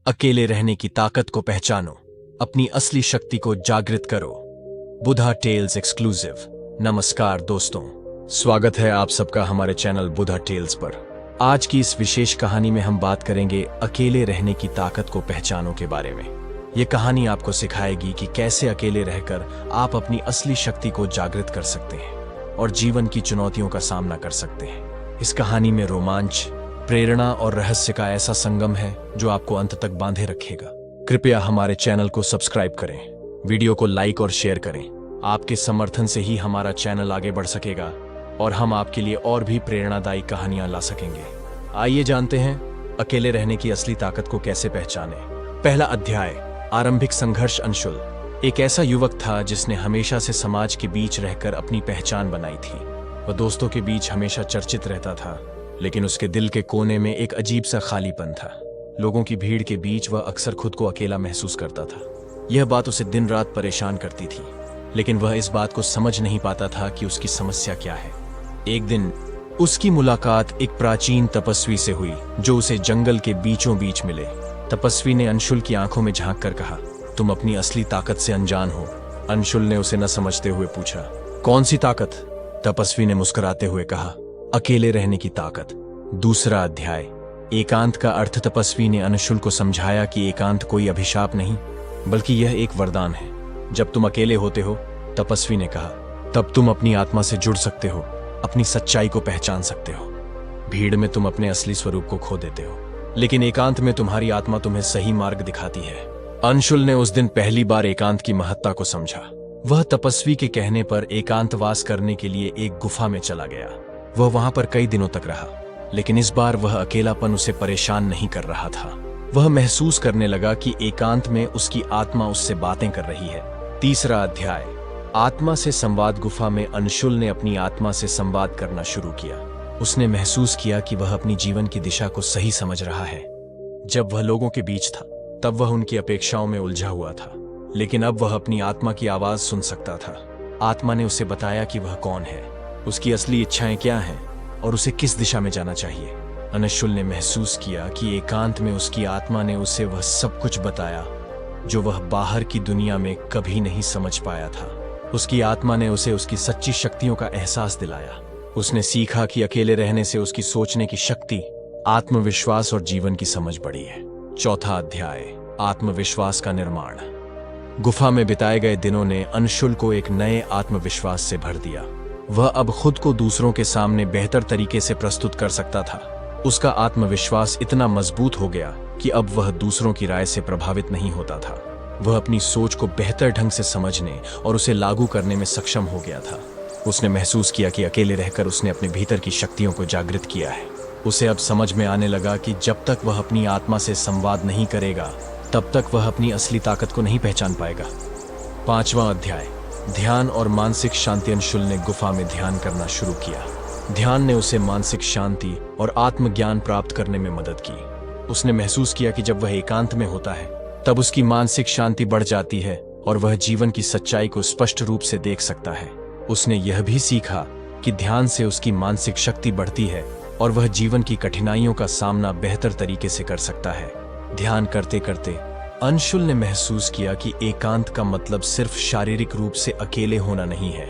अकेले रहने की ताकत को पहचानो, अपनी असली शक्ति को जागृत करो। बुधा टेल्स एक्सक्लूसिव। नमस्कार दोस्तों, स्वागत है आप सबका हमारे चैनल बुधा टेल्स पर। आज की इस विशेष कहानी में हम बात करेंगे अकेले रहने की ताकत को पहचानो के बारे में। ये कहानी आपको सिखाएगी कि कैसे अकेले रहकर आप अपनी असली शक्ति को जागृत कर सकते हैं और जीवन की चुनौतियों का सामना कर सकते हैं। इस कहानी में रोमांच, प्रेरणा और रहस्य का ऐसा संगम है जो आपको अंत तक बांधे रखेगा। कृपया हमारे चैनल को सब्सक्राइब करें, वीडियो को लाइक और शेयर करें। आपके समर्थन से ही हमारा चैनल आगे बढ़ सकेगा और हम आपके लिए और भी प्रेरणादायी कहानियां ला सकेंगे। आइए जानते हैं अकेले रहने की असली ताकत को कैसे पहचानें। पहला अध्याय, आरंभिक संघर्ष। अंशुल एक ऐसा युवक था जिसने हमेशा से समाज के बीच रहकर अपनी पहचान बनाई थी। वह दोस्तों के बीच हमेशा चर्चित रहता था, लेकिन उसके दिल के कोने में एक अजीब सा खालीपन था। लोगों की भीड़ के बीच वह अक्सर खुद को अकेला महसूस करता था। यह बात उसे दिन रात परेशान करती थी, लेकिन वह इस बात को समझ नहीं पाता था कि उसकी समस्या क्या है। एक दिन उसकी मुलाकात एक प्राचीन तपस्वी से हुई जो उसे जंगल के बीचों बीच मिले। तपस्वी ने अंशुल की आंखों में झांक कर कहा, तुम अपनी असली ताकत से अनजान हो। अंशुल ने उसे न समझते हुए पूछा, कौन सी ताकत? तपस्वी ने मुस्कुराते हुए कहा, अकेले रहने की ताकत। दूसरा अध्याय, एकांत का अर्थ। तपस्वी ने अंशुल को समझाया कि एकांत कोई अभिशाप नहीं, बल्कि यह एक वरदान है। जब तुम अकेले होते हो, तपस्वी ने कहा, तब तुम अपनी आत्मा से जुड़ सकते हो, अपनी सच्चाई को पहचान सकते हो। भीड़ में तुम अपने असली स्वरूप को खो देते हो, लेकिन एकांत में तुम्हारी आत्मा तुम्हें सही मार्ग दिखाती है। अंशुल ने उस दिन पहली बार एकांत की महत्ता को समझा। वह तपस्वी के कहने पर एकांतवास करने के लिए एक गुफा में चला गया। वह वहां पर कई दिनों तक रहा, लेकिन इस बार वह अकेलापन उसे परेशान नहीं कर रहा था। वह महसूस करने लगा कि एकांत में उसकी आत्मा उससे बातें कर रही है। तीसरा अध्याय, आत्मा से संवाद। गुफा में अंशुल ने अपनी आत्मा से संवाद करना शुरू किया। उसने महसूस किया कि वह अपनी जीवन की दिशा को सही समझ रहा है। जब वह लोगों के बीच था, तब वह उनकी अपेक्षाओं में उलझा हुआ था, लेकिन अब वह अपनी आत्मा की आवाज सुन सकता था। आत्मा ने उसे बताया कि वह कौन है, उसकी असली इच्छाएं क्या हैं और उसे किस दिशा में जाना चाहिए। अंशुल ने महसूस किया कि एकांत में उसकी आत्मा ने उसे वह सब कुछ बताया जो वह बाहर की दुनिया में कभी नहीं समझ पाया था। उसकी आत्मा ने उसे उसकी सच्ची शक्तियों का एहसास दिलाया। उसने सीखा कि अकेले रहने से उसकी सोचने की शक्ति, आत्मविश्वास और जीवन की समझ बढ़ी है। चौथा अध्याय, आत्मविश्वास का निर्माण। गुफा में बिताए गए दिनों ने अंशुल को एक नए आत्मविश्वास से भर दिया। वह अब खुद को दूसरों के सामने बेहतर तरीके से प्रस्तुत कर सकता था। उसका आत्मविश्वास इतना मजबूत हो गया कि अब वह दूसरों की राय से प्रभावित नहीं होता था। वह अपनी सोच को बेहतर ढंग से समझने और उसे लागू करने में सक्षम हो गया था। उसने महसूस किया कि अकेले रहकर उसने अपने भीतर की शक्तियों को जागृत किया है। उसे अब समझ में आने लगा कि जब तक वह अपनी आत्मा से संवाद नहीं करेगा, तब तक वह अपनी असली ताकत को नहीं पहचान पाएगा। पांचवां अध्याय, ध्यान और मानसिक शांति। अंशुल ने गुफा में ध्यान करना शुरू किया। ध्यान ने उसे मानसिक शांति और आत्मज्ञान प्राप्त करने में मदद की। उसने महसूस किया कि जब वह एकांत में होता है, तब उसकी मानसिक शांति बढ़ जाती है और वह जीवन की सच्चाई को स्पष्ट रूप से देख सकता है। उसने यह भी सीखा कि ध्यान से उसकी मानसिक शक्ति बढ़ती है और वह जीवन की कठिनाइयों का सामना बेहतर तरीके से कर सकता है। ध्यान करते करते अंशुल ने महसूस किया कि एकांत का मतलब सिर्फ शारीरिक रूप से अकेले होना नहीं है,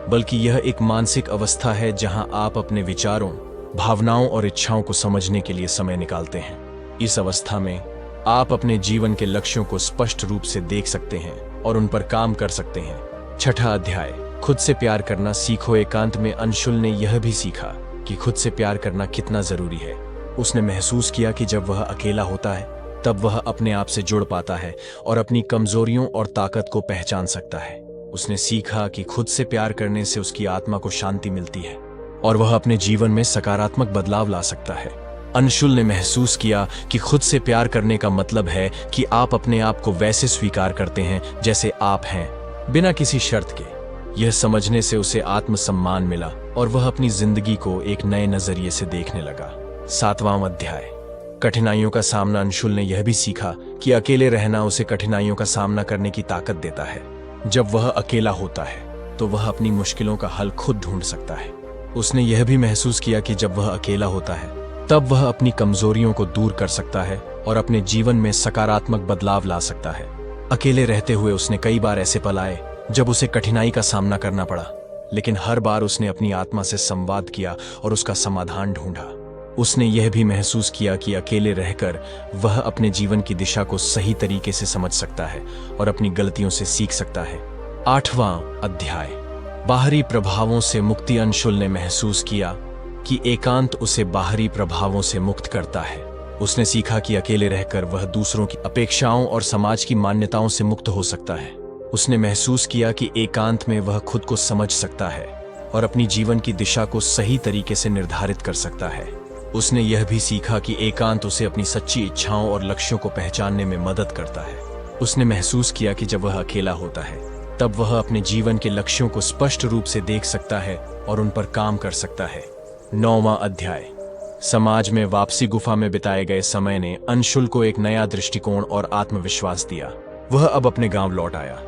बल्कि यह एक मानसिक अवस्था है जहां आप अपने विचारों, भावनाओं और इच्छाओं को समझने के लिए समय निकालते हैं। इस अवस्था में आप अपने जीवन के लक्ष्यों को स्पष्ट रूप से देख सकते हैं और उन पर काम कर सकते हैं। छठा अध्याय, खुद से प्यार करना सीखो। एकांत में अंशुल ने यह भी सीखा कि खुद से प्यार करना कितना जरूरी है। उसने महसूस किया कि जब वह अकेला होता है, तब वह अपने आप से जुड़ पाता है और अपनी कमजोरियों और ताकत को पहचान सकता है। उसने सीखा कि खुद से प्यार करने से उसकी आत्मा को शांति मिलती है और वह अपने जीवन में सकारात्मक बदलाव ला सकता है। अंशुल ने महसूस किया कि खुद से प्यार करने का मतलब है कि आप अपने आप को वैसे स्वीकार करते हैं जैसे आप हैं, बिना किसी शर्त के। यह समझने से उसे आत्मसम्मान मिला और वह अपनी जिंदगी को एक नए नजरिए से देखने लगा। सातवां अध्याय, कठिनाइयों का सामना। अंशुल ने यह भी सीखा कि अकेले रहना उसे कठिनाइयों का सामना करने की ताकत देता है। जब वह अकेला होता है, तो वह अपनी मुश्किलों का हल खुद ढूंढ सकता है। उसने यह भी महसूस किया कि जब वह अकेला होता है, तब वह अपनी कमजोरियों को दूर कर सकता है और अपने जीवन में सकारात्मक बदलाव ला सकता है। अकेले रहते हुए उसने कई बार ऐसे पल आए जब उसे कठिनाई का सामना करना पड़ा, लेकिन हर बार उसने अपनी आत्मा से संवाद किया और उसका समाधान ढूंढा। उसने यह भी महसूस किया कि अकेले रहकर वह अपने जीवन की दिशा को सही तरीके से समझ सकता है और अपनी गलतियों से सीख सकता है। 8वां अध्याय, बाहरी प्रभावों से मुक्ति। अंशुल ने महसूस किया कि एकांत उसे बाहरी प्रभावों से मुक्त करता है। उसने सीखा कि अकेले रहकर वह दूसरों की अपेक्षाओं और समाज की मान्यताओं से मुक्त हो सकता है। उसने महसूस किया कि एकांत में वह खुद को समझ सकता है और अपनी जीवन की दिशा को सही तरीके से निर्धारित कर सकता है। उसने यह भी सीखा कि एकांत उसे अपनी सच्ची इच्छाओं और लक्ष्यों को पहचानने में मदद करता है। उसने महसूस किया कि जब वह अकेला होता है तब वह अपने जीवन के लक्ष्यों को स्पष्ट रूप से देख सकता है और उन पर काम कर सकता है। 9वां अध्याय, समाज में वापसी। गुफा में बिताए गए समय ने अंशुल को एक नया दृष्टिकोण और आत्मविश्वास दिया। वह अब अपने गांव लौट आया,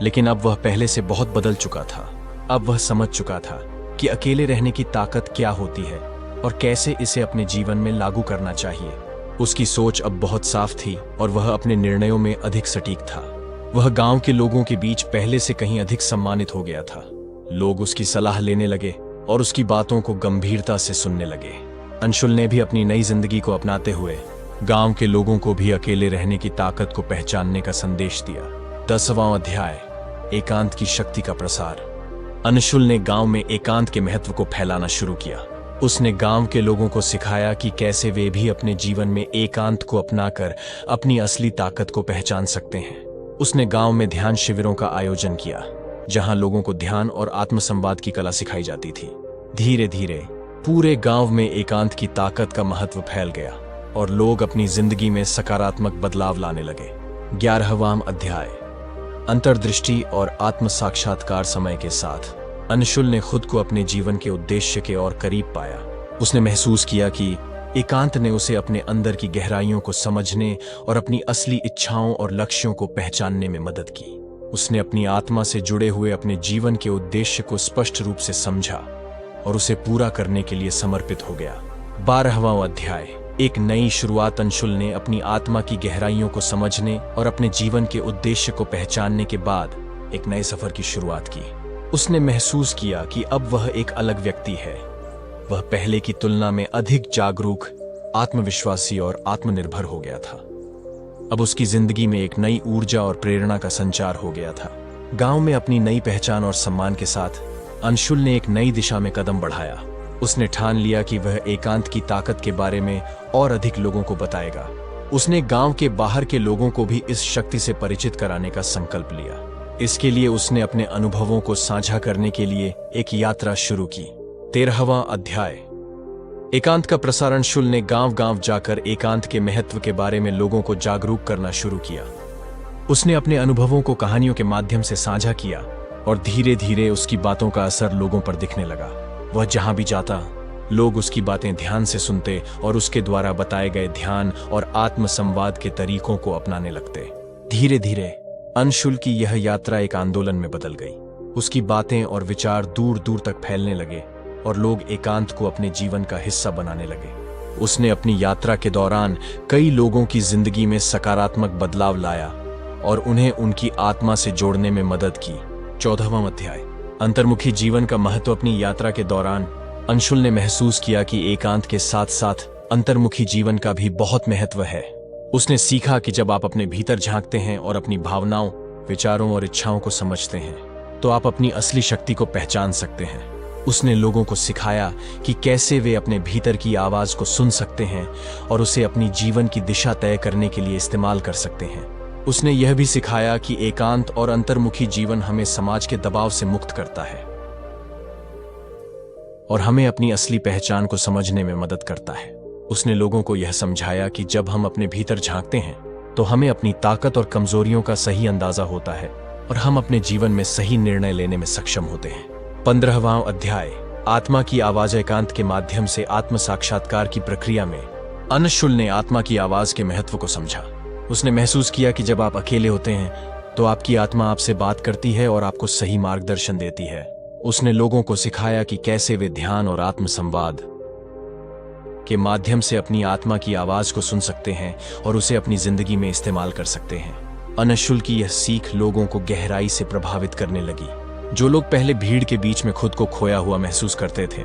लेकिन अब वह पहले से बहुत बदल चुका था। अब वह समझ चुका था कि अकेले रहने की ताकत क्या होती है और कैसे इसे अपने जीवन में लागू करना चाहिए। उसकी सोच अब बहुत साफ थी और वह अपने निर्णयों में अधिक सटीक था। वह गांव के लोगों के बीच पहले से कहीं अधिक सम्मानित हो गया था। लोग उसकी सलाह लेने लगे और उसकी बातों को गंभीरता से सुनने लगे। अंशुल ने भी अपनी नई जिंदगी को अपनाते हुए गांव के लोगों को भी अकेले रहने की ताकत को पहचानने का संदेश दिया। 10वां अध्याय, एकांत की शक्ति का प्रसार। अंशुल ने गांव में एकांत के महत्व को फैलाना शुरू किया। उसने गांव के लोगों को सिखाया कि कैसे वे भी अपने जीवन में एकांत को अपनाकर अपनी असली ताकत को पहचान सकते हैं। उसने गांव में ध्यान शिविरों का आयोजन किया, जहां लोगों को ध्यान और आत्मसंवाद की कला सिखाई जाती थी। धीरे धीरे पूरे गांव में एकांत की ताकत का महत्व फैल गया और लोग अपनी जिंदगी में सकारात्मक बदलाव लाने लगे। 11वां अध्याय, अंतर्दृष्टि और आत्म साक्षात्कार। समय के साथ अंशुल ने खुद को अपने जीवन के उद्देश्य के और करीब पाया। उसने महसूस किया कि एकांत ने उसे अपने अंदर की गहराइयों को समझने और अपनी असली इच्छाओं और लक्ष्यों को पहचानने में मदद की। उसने अपनी आत्मा से जुड़े हुए अपने जीवन के उद्देश्य को स्पष्ट रूप से समझा और उसे पूरा करने के लिए समर्पित हो गया। 12वां अध्याय, एक नई शुरुआत। अंशुल ने अपनी आत्मा की गहराइयों को समझने और अपने जीवन के उद्देश्य को पहचानने के बाद एक नए सफर की शुरुआत की। उसने महसूस किया कि अब वह एक अलग व्यक्ति है। वह पहले की तुलना में अधिक जागरूक, आत्मविश्वासी और आत्मनिर्भर हो गया था। अब उसकी जिंदगी में एक नई ऊर्जा और प्रेरणा का संचार हो गया था। गांव में अपनी नई पहचान और सम्मान के साथ अंशुल ने एक नई दिशा में कदम बढ़ाया। उसने ठान लिया कि वह एकांत की ताकत के बारे में और अधिक लोगों को बताएगा। उसने गांव के बाहर के लोगों को भी इस शक्ति से परिचित कराने का संकल्प लिया। इसके लिए उसने अपने अनुभवों को साझा करने के लिए एक यात्रा शुरू की। 13वां अध्याय, एकांत का प्रसारण। अंशुल ने गांव-गांव जाकर एकांत के महत्व के बारे में लोगों को जागरूक करना शुरू किया। उसने अपने अनुभवों को कहानियों के माध्यम से साझा किया और धीरे धीरे उसकी बातों का असर लोगों पर दिखने लगा। वह जहां भी जाता, लोग उसकी बातें ध्यान से सुनते और उसके द्वारा बताए गए ध्यान और आत्म संवाद के तरीकों को अपनाने लगते। धीरे धीरे अंशुल की यह यात्रा एक आंदोलन में बदल गई। उसकी बातें और विचार दूर दूर तक फैलने लगे और लोग एकांत को अपने जीवन का हिस्सा बनाने लगे। उसने अपनी यात्रा के दौरान कई लोगों की जिंदगी में सकारात्मक बदलाव लाया और उन्हें उनकी आत्मा से जोड़ने में मदद की। 14वां अध्याय, अंतर्मुखी जीवन का महत्व। अपनी यात्रा के दौरान अंशुल ने महसूस किया कि एकांत के साथ साथ अंतर्मुखी जीवन का भी बहुत महत्व है। उसने सीखा कि जब आप अपने भीतर झांकते हैं और अपनी भावनाओं, विचारों और इच्छाओं को समझते हैं, तो आप अपनी असली शक्ति को पहचान सकते हैं। उसने लोगों को सिखाया कि कैसे वे अपने भीतर की आवाज को सुन सकते हैं और उसे अपनी जीवन की दिशा तय करने के लिए इस्तेमाल कर सकते हैं। उसने यह भी सिखाया कि एकांत और अंतर्मुखी जीवन हमें समाज के दबाव से मुक्त करता है और हमें अपनी असली पहचान को समझने में मदद करता है। उसने लोगों को यह समझाया कि जब हम अपने भीतर झांकते हैं तो हमें अपनी ताकत और कमजोरियों का सही अंदाजा होता है और हम अपने जीवन में सही निर्णय लेने में सक्षम होते हैं। 15वां अध्याय, आत्मा की आवाज। एकांत के माध्यम से आत्म साक्षात्कार की प्रक्रिया में अंशुल ने आत्मा की आवाज के महत्व को समझा। उसने महसूस किया कि जब आप अकेले होते हैं तो आपकी आत्मा आपसे बात करती है और आपको सही मार्गदर्शन देती है। उसने लोगों को सिखाया कि कैसे वे ध्यान और आत्म संवाद के माध्यम से अपनी आत्मा की आवाज को सुन सकते हैं और उसे अपनी जिंदगी में इस्तेमाल कर सकते हैं। अनशुल की यह सीख लोगों को गहराई से प्रभावित करने लगी। जो लोग पहले भीड़ के बीच में खुद को खोया हुआ महसूस करते थे,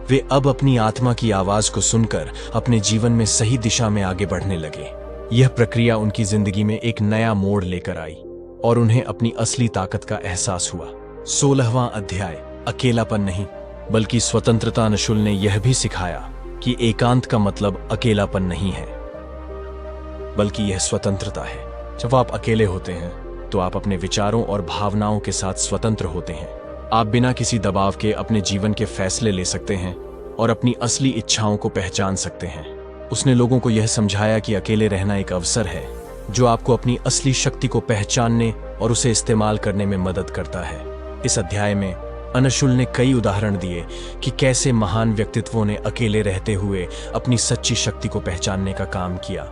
वे अब अपनी आत्मा की आवाज को सुनकर अपने जीवन में सही दिशा में आगे बढ़ने लगे। यह प्रक्रिया उनकी जिंदगी में एक नया मोड़ लेकर आई और उन्हें अपनी असली ताकत का एहसास हुआ। 16वां अध्याय, अकेलापन नहीं बल्कि स्वतंत्रता। अनशुल ने यह भी सिखाया कि एकांत का मतलब अकेलापन नहीं है, बल्कि यह स्वतंत्रता है। जब आप अकेले होते हैं तो आप अपने विचारों और भावनाओं के साथ स्वतंत्र होते हैं। आप बिना किसी दबाव के अपने जीवन के फैसले ले सकते हैं और अपनी असली इच्छाओं को पहचान सकते हैं। उसने लोगों को यह समझाया कि अकेले रहना एक अवसर है जो आपको अपनी असली शक्ति को पहचानने और उसे इस्तेमाल करने में मदद करता है। इस अध्याय में अनशुल ने कई उदाहरण दिए कि कैसे महान व्यक्तित्वों ने अकेले रहते हुए अपनी सच्ची शक्ति को पहचानने का काम किया।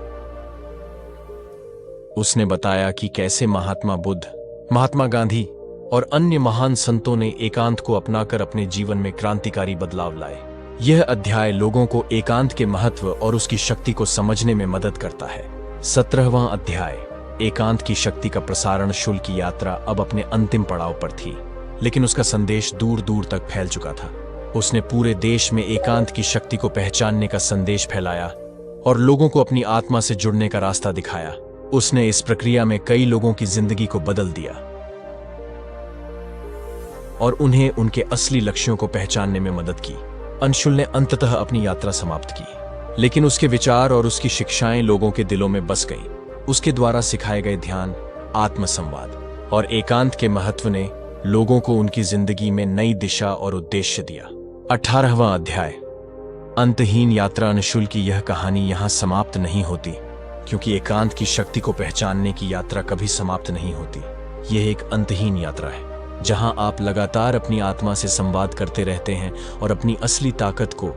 उसने बताया कि कैसे महात्मा बुद्ध, महात्मा गांधी और अन्य महान संतों ने एकांत को अपनाकर अपने जीवन में क्रांतिकारी बदलाव लाए। यह अध्याय लोगों को एकांत के महत्व और उसकी शक्ति को समझने में मदद करता है। 17वां अध्याय, एकांत की शक्ति का प्रसारण। शुल की यात्रा अब अपने अंतिम पड़ाव पर थी, लेकिन उसका संदेश दूर दूर तक फैल चुका था। उसने पूरे देश में एकांत की शक्ति को पहचानने का संदेश फैलाया और लोगों को अपनी आत्मा से जुड़ने का रास्ता दिखाया। उसने इस प्रक्रिया में कई लोगों की जिंदगी को बदल दिया और उन्हें उनके असली लक्ष्यों को पहचानने में मदद की। अनशुल ने अंततः अपनी यात्रा समाप्त की, लेकिन उसके विचार और उसकी शिक्षाएं लोगों के दिलों में बस गईं। उसके द्वारा सिखाए गए ध्यान, आत्मसंवाद और एकांत के महत्व ने लोगों को उनकी जिंदगी में नई दिशा और उद्देश्य दिया। 18वां अध्याय, अंतहीन यात्रा। अनशुल की यह कहानी यहां समाप्त नहीं होती, क्योंकि एकांत की शक्ति को पहचानने की यात्रा कभी समाप्त नहीं होती। यह एक अंतहीन यात्रा है जहां आप लगातार अपनी आत्मा से संवाद करते रहते हैं और अपनी असली ताकत को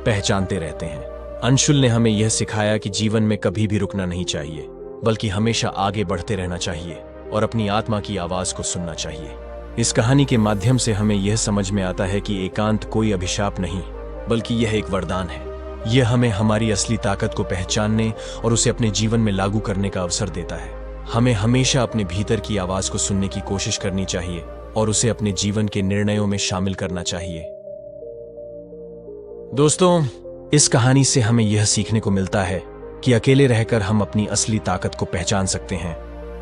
पहचानते रहते हैं। अनशुल ने हमें यह सिखाया कि जीवन में कभी भी रुकना नहीं चाहिए, बल्कि हमेशा आगे बढ़ते रहना चाहिए और अपनी आत्मा की आवाज को सुनना चाहिए। इस कहानी के माध्यम से हमें यह समझ में आता है कि एकांत कोई अभिशाप नहीं, बल्कि यह एक वरदान है। यह हमें हमारी असली ताकत को पहचानने और उसे अपने जीवन में लागू करने का अवसर देता है। हमें हमेशा अपने भीतर की आवाज को सुनने की कोशिश करनी चाहिए और उसे अपने जीवन के निर्णयों में शामिल करना चाहिए। दोस्तों, इस कहानी से हमें यह सीखने को मिलता है कि अकेले रहकर हम अपनी असली ताकत को पहचान सकते हैं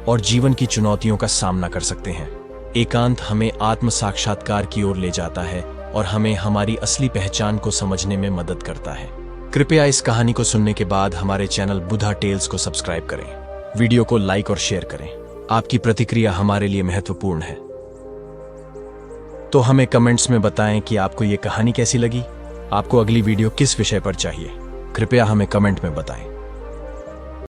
और जीवन की चुनौतियों का सामना कर सकते हैं। एकांत हमें आत्म साक्षात्कार की ओर ले जाता है और हमें हमारी असली पहचान को समझने में मदद करता है। कृपया इस कहानी को सुनने के बाद हमारे चैनल बुधा टेल्स को सब्सक्राइब करें, वीडियो को लाइक और शेयर करें। आपकी प्रतिक्रिया हमारे लिए महत्वपूर्ण है, तो हमें कमेंट्स में बताएं कि आपको ये कहानी कैसी लगी। आपको अगली वीडियो किस विषय पर चाहिए, कृपया हमें कमेंट में बताएं।